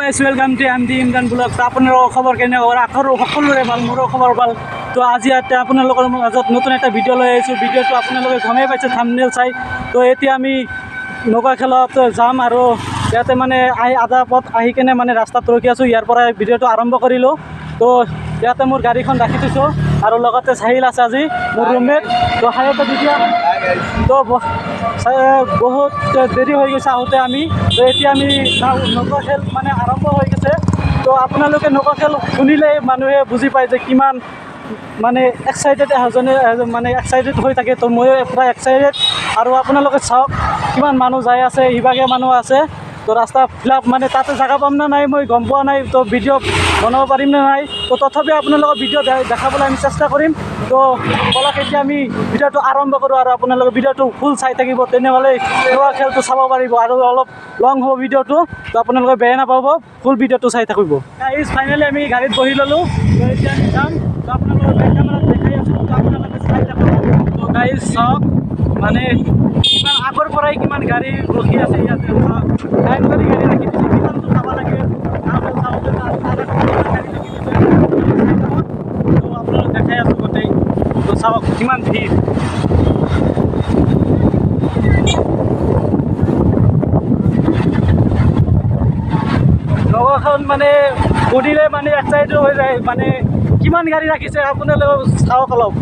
Welcome to M D Imran blog. तो अपना खबर केने आखर सकलोरे ভাল मोर खबर ভাল। तो আজি ইয়াতে আপোনালোকৰ মাজত নতুন এটা ভিডিঅ' লৈ আহিছোঁ। ভিডিঅ'টো আপোনালোকে গমেই পাইছে থাম্বনেইল চাই। তো এতিয়া আমি নৌকা খেলত যাম আৰু ইয়াতে মানে আধা পথ আহি কেনে মানে ৰাস্তাত ৰখি আছোঁ। ইয়াৰ পৰা ভিডিঅ'টো আৰম্ভ কৰিলোঁ। তো ইয়াতে মোৰ গাড়ীখন ৰাখি থৈছোঁ আৰু লগতে চাহিল আছে আজি মোৰ ৰুমমেট। তো হায়তে তেতিয়া তো বহুত দেৰি হৈ গৈছে আহোঁতে আমি। তো এতিয়া আমি নৌকা খেল মানে আৰম্ভ হৈ গৈছে। তো আপোনালোকে নৌকা খেল শুনিলেই মানুহে বুজি পায় যে কিমান মানে এক্সাইটেড এজনে মানে এক্সাইটেড হৈ থাকে। তো ময়ো প্ৰায় এক্সাইটেড আৰু আপোনালোকে চাওক কিমান মানুহ যাই আছে, ইভাগে মানুহ আছে। তো ৰাস্তা ফিলাপ মানে তাতে জেগা পাম না নাই মই গম পোৱা নাই। তো ভিডিঅ' বনাব পাৰিম নে নাই। তো তথাপিও আপোনালোকক ভিডিঅ' দেখাবলৈ আমি চেষ্টা কৰিম। তো বলক এতিয়া আমি ভিডিঅ'টো আৰম্ভ কৰোঁ আৰু আপোনালোকে ভিডিঅ'টো ফুল চাই থাকিব, তেনেহ'লে নৌকা খেলটো চাব পাৰিব আৰু অলপ লং হ'ব ভিডিঅ'টো। তো আপোনালোকে বেয়া নাপাব, ফুল ভিডিঅ'টো চাই থাকিব। ফাইনেলি আমি গাড়ীত বহি ল'লোঁ। তো এতিয়া আমি যাম। তো আপোনালোকৰ বেক কেমেৰাত দেখাই আছোঁ। তো আপোনালোকে চাই থাকক। তো গাইজ চাওক মানে কিমান আগৰ পৰাই কিমান গাড়ী ৰখি আছে ইয়াতে। টাইম কৰি গাড়ী ৰাখি দিছে, কিমান দূৰ যাব লাগে চাওঁতে গাড়ী ৰাখি দিছে। তো আপোনালোক দেখাই আছোঁ গোটেই। তো চাওক কিমান ভিৰ। নৌকাখন মানে সুধিলে মানে এক্সাইটেড হৈ যায়, মানে কিমান গাড়ী ৰাখিছে আপোনালোকে চাওক অলপ।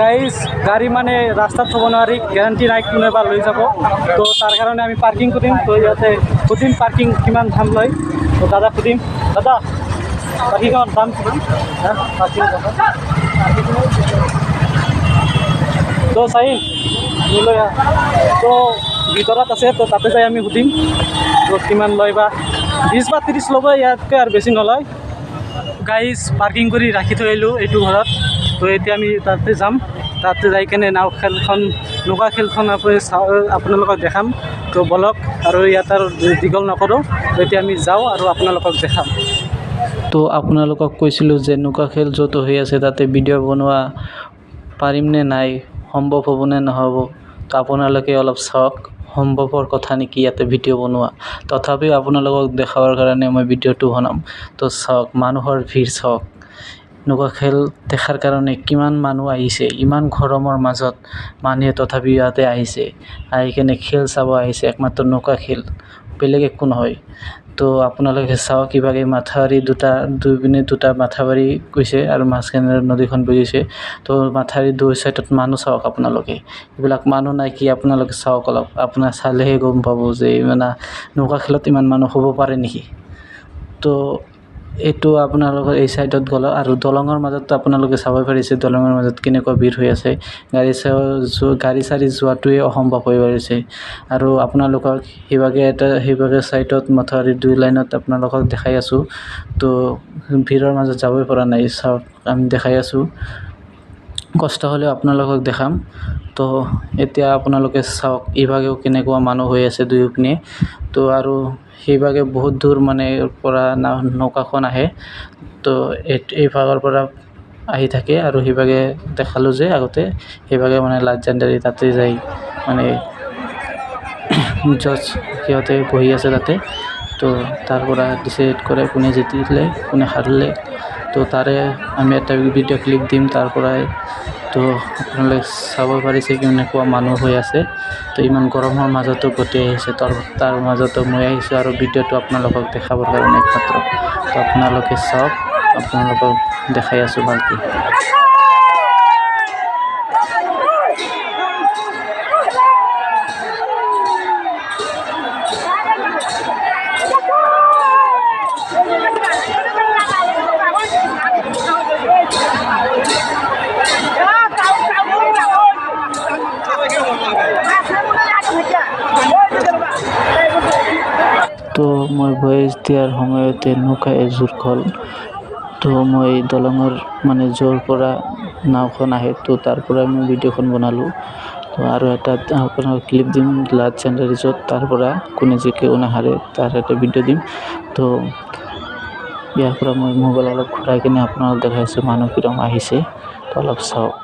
গাইজ গাড়ী মানে ৰাস্তাত থ'ব নোৱাৰি, গেৰাণ্টি নাই কোনোবা লৈ যাব। তো তাৰ কাৰণে আমি পাৰ্কিং কৰিম। তো ইয়াতে সুধিম পাৰ্কিং কিমান দাম লয়। তো দাদা সুধিম, দাদা পাৰ্কিঙৰ দাম কিমান? পাৰ্কিং তো চাই নিলৈ তো ভিতৰত আছে। তো তাতে যাই আমি সুধিম তো কিমান লয় বা 20 বা 30 ল'ব, ইয়াতকৈ আৰু বেছি নলয়। গাইজ পাৰ্কিং কৰি ৰাখি থৈ আহিলোঁ এইটো ঘৰত। তো এতিয়া আমি তাতে যাম। তাতে যাই কেনে নাও খেলখন নৌকা খেলখন আপোনালোকক দেখাম। তো বলক আৰু ইয়াত আৰু দীঘল নকৰোঁ। তো এতিয়া আমি যাওঁ আৰু আপোনালোকক দেখাম। তো আপোনালোকক কৈছিলোঁ যে নৌকা খেল য'ত হৈ আছে তাতে ভিডিঅ' বনোৱা পাৰিম নে নাই, সম্ভৱ হ'ব নে নহ'ব। তো আপোনালোকে অলপ চাওক, সম্ভৱৰ কথা নেকি ইয়াতে ভিডিঅ' বনোৱা। তথাপিও আপোনালোকক দেখাবৰ কাৰণে মই ভিডিঅ'টো বনাম। তো চাওক মানুহৰ ভিৰ চাওক। নৌকা খেল দেখাৰ কাৰণে কিমান মানুহ আহিছে, ইমান গৰমৰ মাজত মানুহে তথাপি ইয়াতে আহিছে, আহি কেনে খেল চাব আহিছে। একমাত্ৰ নৌকা খেল, বেলেগ একো নহয়। তো আপোনালোকে চাওক ইভাগে মাথাউৰি দুইপিনে দুটা মাথাউৰি গৈছে আৰু মাজখানে নদীখন বহিছে। তো মাথাউৰি দুই চাইডত মানুহ চাওক আপোনালোকে, এইবিলাক মানুহ নাই কি আপোনালোকে চাওক অলপ। আপোনাৰ চালেহে গম পাব যে মানে নৌকা খেলত ইমান মানুহ হ'ব পাৰে নেকি। তো এইটো আপোনালোকৰ এই চাইডত গ'ল আৰু দলঙৰ মাজতো আপোনালোকে চাব পাৰিছে দলঙৰ মাজত কেনেকুৱা ভিৰ হৈ আছে। গাড়ী চাৰি যোৱাটোৱে অসম্ভৱ হৈ পৰিছে। আৰু আপোনালোকক সেইভাগে চাইডত মাথাউৰি দুই লাইনত আপোনালোকক দেখাই আছোঁ। তো ভিৰৰ মাজত যাবই পৰা নাই, চাওক আমি দেখাই আছোঁ। কষ্ট হ'লেও আপোনালোকক দেখাম। তো এতিয়া আপোনালোকে চাওক ইভাগেও কেনেকুৱা মানুহ হৈ আছে দুয়োপিনে। তো আৰু সেইভাগে বহুত দূৰ মানে পৰা নৌকাখন আহে। তো এইভাগৰ পৰা আহি থাকে আৰু সেইভাগে দেখালোঁ যে আগতে সেইভাগে মানে লাটজানদাৰী তাতে যাই মানে জজ সিহঁতে বহি আছে তাতে। তো তাৰ পৰা ডিচাইড কৰে কোনে জিতিলে কোনে হাৰিলে। তো তাৰে আমি এটা ভিডিঅ' ক্লিপ দিম তাৰ পৰাই। তো আপোনালোকে চাব পাৰিছে কেনেকুৱা মানুহ হৈ আছে। তো ইমান গৰমৰ মাজতো গোটেই আহিছে, তাৰ মাজতো মই আহিছোঁ আৰু ভিডিঅ'টো আপোনালোকক দেখাবৰ কাৰণে একমাত্ৰ। তো আপোনালোকে চাওক, আপোনালোকক দেখাই আছোঁ ভালকৈ। তো মই ভয়েছ দিয়াৰ সময়তে নৌকা এযোৰ হ'ল। তো মই দলঙৰ মানে য'ৰ পৰা নাওখন আহে তো তাৰ পৰাই মই ভিডিঅ'খন বনালোঁ। তো আৰু এটা আপোনাক ক্লিপ দিম লাষ্ট চেণ্ডাৰিজত, তাৰ পৰা কোনে জিকে কোনে হাৰে তাৰ এটা ভিডিঅ' দিম। তো ইয়াৰ পৰা মই মোবাইল অলপ ঘূৰাই কিনে আপোনালোক দেখাইছোঁ মানুহ কিৰম আহিছে, তো অলপ চাওক।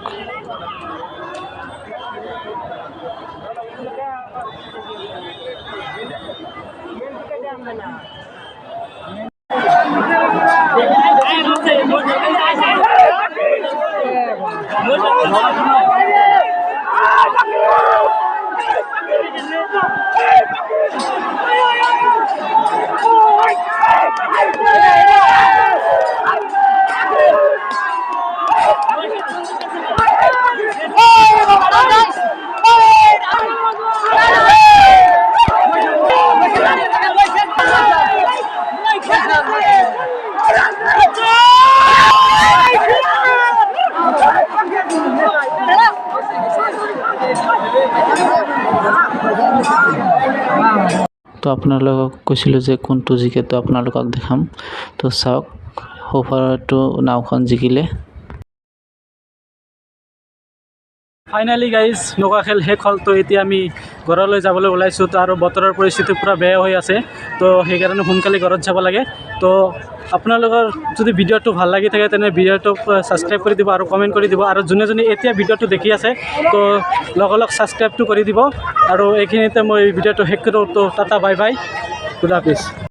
তো আপোনালোকক কৈছিলোঁ যে কোনটো জিকে, তো আপোনালোকক দেখাম। তো চাওক সোঁফালৰটো নাওখন জিকিলে। ফাইনেলি গাইজ নৌকা খেল শেষ হ'ল। তো এতিয়া আমি ঘৰলৈ যাবলৈ ওলাইছোঁ। তো আৰু বতৰৰ পৰিস্থিতি পূৰা বেয়া হৈ আছে, তো সেইকাৰণে সোনকালে ঘৰত যাব লাগে। তো আপোনালোকৰ যদি ভিডিঅ'টো ভাল লাগি থাকে তেনে ভিডিঅ'টোক ছাবস্ক্ৰাইব কৰি দিব আৰু কমেণ্ট কৰি দিব। আৰু যোনে যোনে এতিয়া ভিডিঅ'টো দেখি আছে তো লগ ছাবস্ক্ৰাইবটো কৰি দিব। আৰু এইখিনিতে মই ভিডিঅ'টো শেষ কৰোঁ। তো টাটা বাই বাই, খুদা হাফিজ।